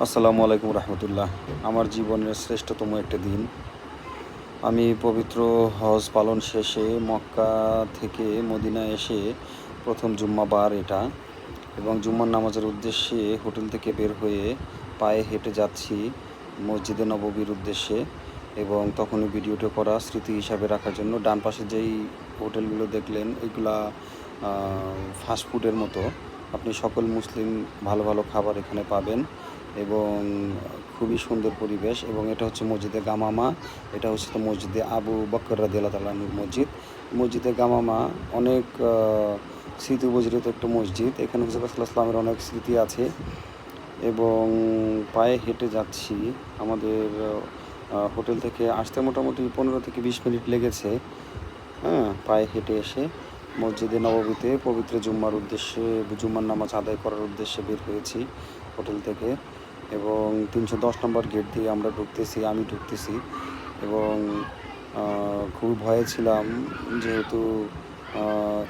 আসসালামু আলাইকুম রহমতুল্লাহ। আমার জীবনের শ্রেষ্ঠতম একটা দিন। আমি পবিত্র হজ পালন শেষে মক্কা থেকে মদিনায় এসে প্রথম জুম্মাবার এটা, এবং জুম্মার নামাজের উদ্দেশ্যে হোটেল থেকে বের হয়ে পায়ে হেঁটে যাচ্ছি মসজিদে নববীর উদ্দেশ্যে। এবং তখনই ভিডিওটা করা স্মৃতি হিসাবে রাখার জন্য। ডান পাশে যেই হোটেলগুলো দেখলেন এগুলা ফাস্টফুডের মতো। আপনি সকল মুসলিম ভালো ভালো খাবার এখানে পাবেন, এবং খুবই সুন্দর পরিবেশ। এবং এটা হচ্ছে মসজিদে গামামা। এটা হচ্ছে তো মসজিদে আবু বকর রাদিয়াল্লাহু তাআলা আনহুর মসজিদ। মসজিদে গামামা অনেক স্মৃতি উপজড়িত একটা মসজিদ। এখানে হুজুর পাক সাল্লাল্লাহু আলাইহি ওয়াসাল্লামের অনেক স্মৃতি আছে। এবং পায়ে হেঁটে যাচ্ছি। আমাদের হোটেল থেকে আসতে মোটামুটি 15 থেকে 20 মিনিট লেগেছে। হ্যাঁ, পায়ে হেঁটে এসে মসজিদে নববীতে পবিত্র জুম্মার উদ্দেশ্যে, জুম্মার নামাজ আদায় করার উদ্দেশ্যে বের হয়েছি হোটেল থেকে। এবং 310 নম্বর গেট দিয়ে আমি ঢুকতেছি। এবং খুবই ভয়ে ছিলাম, যেহেতু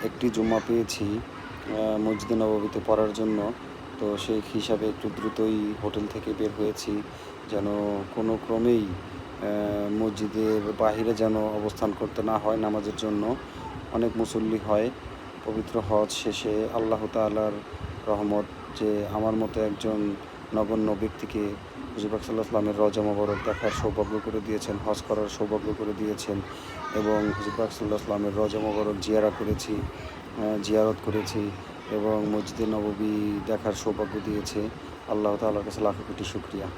একটি জুম্মা পেয়েছি মসজিদে নববীতে পড়ার জন্য। তো সেই হিসাবে একটু দ্রুতই হোটেল থেকে বের হয়েছি, যেন কোনো ক্রমেই মসজিদের বাহিরে যেন অবস্থান করতে না হয় নামাজের জন্য। অনেক মুসল্লি হয়। পবিত্র হজ শেষে আল্লাহ তাআলার রহমত যে আমার মতো একজন নগণ্য ব্যক্তিকে হুজুর পাক সাল্লাল্লাহু আলাইহি ওয়াসাল্লামের রওজা মোবারক দেখার সৌভাগ্য করে দিয়েছেন, হজ করার সৌভাগ্য করে দিয়েছেন। এবং হুজুর পাক সাল্লাল্লাহু আলাইহি ওয়াসাল্লামের রওজা মোবারক জিয়ারত করেছি, এবং মসজিদে নববী দেখার সৌভাগ্য দিয়েছে। আল্লাহ তাআলার কাছে লাখো কোটি শুকরিয়া।